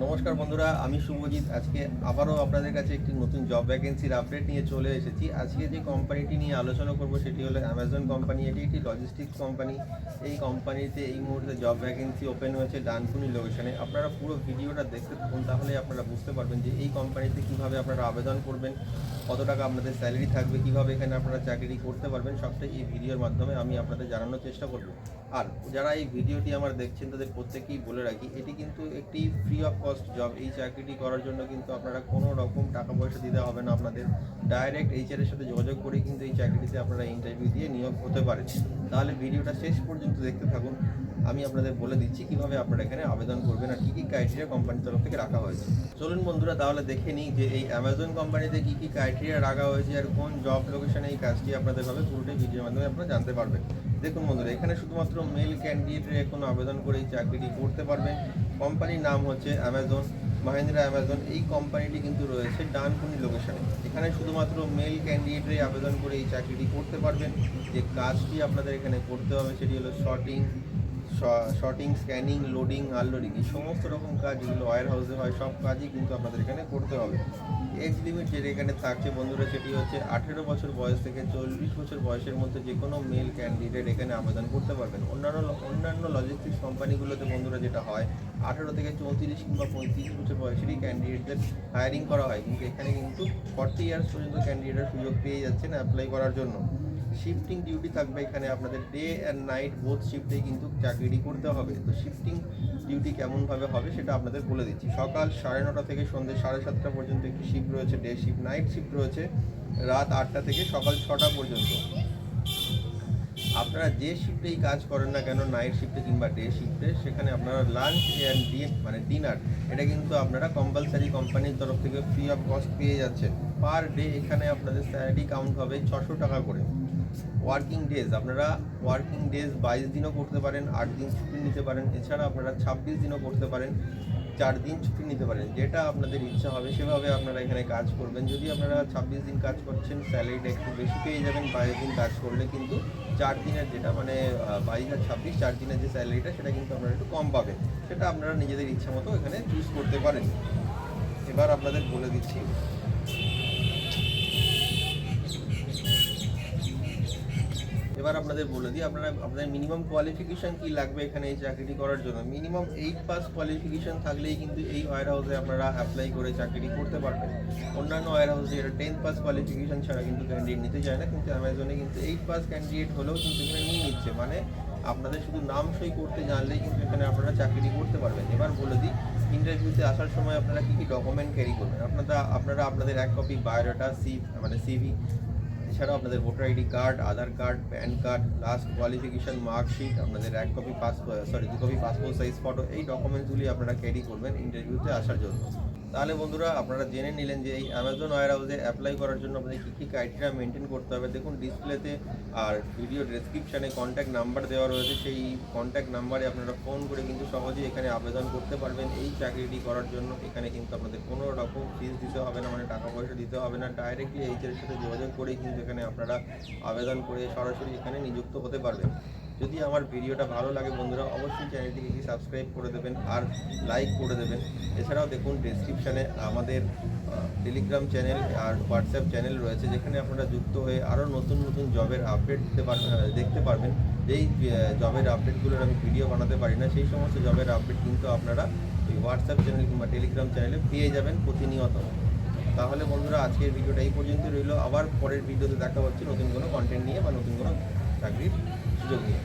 নমস্কার বন্ধুরা, আমি শুভজিৎ। আজকে আবারও আপনাদের কাছে একটি নতুন জব ভ্যাকেন্সির আপডেট নিয়ে চলে এসেছি। আজকে যে কোম্পানিটি নিয়ে আলোচনা করব সেটি হলো অ্যামাজন কোম্পানি। এটি একটি লজিস্টিক্স কোম্পানি। এই কোম্পানিতে এই মুহূর্তে জব ভ্যাকেন্সি ওপেন হয়েছে ডানকুনি লোকেশনে। আপনারা পুরো ভিডিওটা দেখতে থাকুন, তাহলে আপনারা বুঝতে পারবেন যে এই কোম্পানিতে কীভাবে আপনারা আবেদন করবেন, কত টাকা আপনাদের স্যালারি থাকবে, কীভাবে এখানে আপনারা চাকরি করতে পারবেন, সবটাই এই ভিডিওর মাধ্যমে আমি আপনাদের জানানোর চেষ্টা করব। আর যারা এই ভিডিওটি আমার দেখছেন তাদের প্রত্যেকেই বলে রাখি, এটি কিন্তু একটি ফ্রি অফ কস্ট জব। এই চাকরিটি করার জন্য কিন্তু আপনারা কোনো রকম টাকা পয়সা দিতে হবে না আপনাদের। ডাইরেক্ট এইচআর এর সাথে যোগাযোগ করে কিন্তু এই চাকরিতে আপনারা ইন্টারভিউ দিয়ে নিয়োগ হতে পারেন। তাহলে ভিডিওটা শেষ পর্যন্ত দেখতে থাকুন। আমি আপনাদের বলে দিচ্ছি কীভাবে আপনারা এখানে আবেদন করবেন আর কী কী ক্রাইটেরিয়া কোম্পানির তরফ থেকে রাখা হয়েছে। চলুন বন্ধুরা, তাহলে দেখে নিই যে এই অ্যামাজন কোম্পানিতে কী কী ক্রাইটেরিয়া রাখা হয়েছে আর কোন জব লোকেশনে এই কাজটি আপনাদের হবে, পুরোটাই ভিডিওর মাধ্যমে আপনারা জানতে পারবেন। দেখুন বন্ধুরা, এখানে শুধুমাত্র মেল ক্যান্ডিডেটরা এখন আবেদন করে এই চাকরিটি করতে পারবেন। কোম্পানির নাম হচ্ছে অ্যামাজন, মহিন্দ্রা অ্যামাজন। এই কোম্পানিটি কিন্তু রয়েছে ডানকুনি লোকেশনে। এখানে শুধুমাত্র মেল ক্যান্ডিডেটরাই আবেদন করে এই চাকরিটি করতে পারবেন। যে কাজটি আপনাদের এখানে করতে হবে সেটি হলো শর্টিং, স্ক্যানিং, লোডিং, আনলোডিং, এই সমস্ত রকম কাজ যেগুলো ওয়্যার হাউসে হয় সব কাজই কিন্তু আপনাদের এখানে করতে হবে। এজ লিমিট যেটা এখানে থাকছে বন্ধুরা সেটি হচ্ছে 18 বছর বয়স থেকে 40 বছর বয়সের মধ্যে যে কোনো মেল ক্যান্ডিডেট এখানে আবেদন করতে পারবেন। অন্যান্য লজিস্টিক্স কোম্পানিগুলোতে বন্ধুরা যেটা হয় 18 থেকে 34 কিংবা 35 বছর বয়সেরই ক্যান্ডিডেটদের হায়ারিং করা হয়, কিন্তু এখানে কিন্তু 40 ইয়ার্স পর্যন্ত ক্যান্ডিডেটের সুযোগ পেয়ে যাচ্ছেন অ্যাপ্লাই করার জন্য। শিফটিং ডিউটি থাকবে এখানে আপনাদের, ডে অ্যান্ড নাইট বোথ শিফটেই কিন্তু চাকরিটি করতে হবে। তো শিফটিং ডিউটি কেমনভাবে হবে সেটা আপনাদের বলে দিচ্ছি। সকাল 9:30 থেকে সন্ধ্যে 7:30 পর্যন্ত একটি শিফট রয়েছে ডে শিফট, নাইট শিফট রয়েছে রাত 8টা থেকে সকাল 6টা পর্যন্ত। আপনারা যে শিফটেই কাজ করেন না কেন, নাইট শিফটে কিংবা ডে শিফটে, সেখানে আপনারা লাঞ্চ অ্যান্ড ডিনার এটা কিন্তু আপনারা কম্পালসারি কোম্পানির তরফ থেকে ফ্রি অফ কস্ট পেয়ে যাচ্ছেন। পার ডে এখানে আপনাদের স্যালারি কাউন্ট হবে 600 টাকা করে। ওয়ার্কিং ডেজ, আপনারা ওয়ার্কিং ডেজ 22 দিনও করতে পারেন, 8 দিন ছুটি নিতে পারেন। এছাড়া আপনারা 26 দিনও করতে পারেন, 4 দিন ছুটি নিতে পারেন। যেটা আপনাদের ইচ্ছা হবে সেভাবে আপনারা এখানে কাজ করবেন। যদি আপনারা 26 দিন কাজ করছেন, স্যালারিটা একটু বেশি পেয়ে যাবেন। 22 দিন কাজ করলে কিন্তু 4 দিনের যেটা 22 আর 26 4 দিনের যে স্যালারিটা সেটা কিন্তু আপনারা একটু কম পাবেন। সেটা আপনারা নিজেদের ইচ্ছা মতো এখানে চুজ করতে পারেন। এবার আপনাদের বলে দিচ্ছি, দিই আপনাদের মিনিমাম কোয়ালিফিকেশান কী লাগবে এখানে এই চাকরিটি করার জন্য। মিনিমাম 8 পাস কোয়ালিফিকেশান থাকলেই কিন্তু এই ওয়্যার হাউসে আপনারা অ্যাপ্লাই করে চাকরি করতে পারবেন। অন্যান্য ওয়্যার হাউসে এটা 10 পাস কোয়ালিফিকেশান ছাড়া কিন্তু ক্যান্ডিডেট নিতে চায় না, কিন্তু অ্যামাজনে কিন্তু 8 পাস ক্যান্ডিডেট হলেও কিন্তু এখানে নিয়ে নিচ্ছে। মানে আপনাদের শুধু নাম সই করতে জানলেই কিন্তু এখানে আপনারা চাকরি করতে পারবেন। এবার বলে দিই, ইন্টারভিউতে আসার সময় আপনারা কী কী ডকুমেন্ট ক্যারি করবেন। আপনারা আপনাদের 1 কপি বায়োডাটা, সিভি, এছাড়াও আপনাদের voter ID card, Aadhaar card, PAN card, last qualification mark sheet, আপনাদের 2 কপি পাসপোর্ট সাইজ ফটো, এই ডকুমেন্টসগুলি আপনারা ক্যারি করবেন ইন্টারভিউতে আসার জন্য। তাহলে বন্ধুরা, আপনারা জেনে নিলেন যে এই অ্যামাজন ওয়্যার হাউসে অ্যাপ্লাই করার জন্য আপনাদের কী কী ক্রাইটেরিয়া মেনটেন করতে হবে। দেখুন ডিসপ্লেতে আর ভিডিও ডেসক্রিপশানে কন্ট্যাক্ট নাম্বার দেওয়া রয়েছে। সেই কন্ট্যাক্ট নাম্বারে আপনারা ফোন করে কিন্তু সহজেই এখানে আবেদন করতে পারবেন এই চাকরিটি করার জন্য। এখানে কিন্তু আপনাদের কোনো রকম ফিস দিতে হবে না, মানে টাকা পয়সা দিতে হবে না। ডাইরেক্টলি এইচআর এর সাথে যোগাযোগ করেই কিন্তু এখানে আপনারা আবেদন করে সরাসরি এখানে নিযুক্ত হতে পারবেন। যদি আমার ভিডিওটা ভালো লাগে বন্ধুরা, অবশ্যই চ্যানেলটিকে কি সাবস্ক্রাইব করে দেবেন আর লাইক করে দেবেন। এছাড়াও দেখুন ডেসক্রিপশানে আমাদের টেলিগ্রাম চ্যানেল আর হোয়াটসঅ্যাপ চ্যানেল রয়েছে, যেখানে আপনারা যুক্ত হয়ে আরও নতুন নতুন জবের আপডেট দেখতে পারবেন। যেই জবের আপডেটগুলোর আমি ভিডিও বানাতে পারি না, সেই সমস্ত জবের আপডেট কিন্তু আপনারা ওই হোয়াটসঅ্যাপ চ্যানেল কিংবা টেলিগ্রাম চ্যানেলে পেয়ে যাবেন প্রতিনিয়ত। তাহলে বন্ধুরা, আজকের ভিডিওটা এই পর্যন্ত রইল। আবার পরের ভিডিওতে দেখা হচ্ছে নতুন কোনো কন্টেন্ট নিয়ে বা নতুন কোনো চাকরির সুযোগ নিয়ে।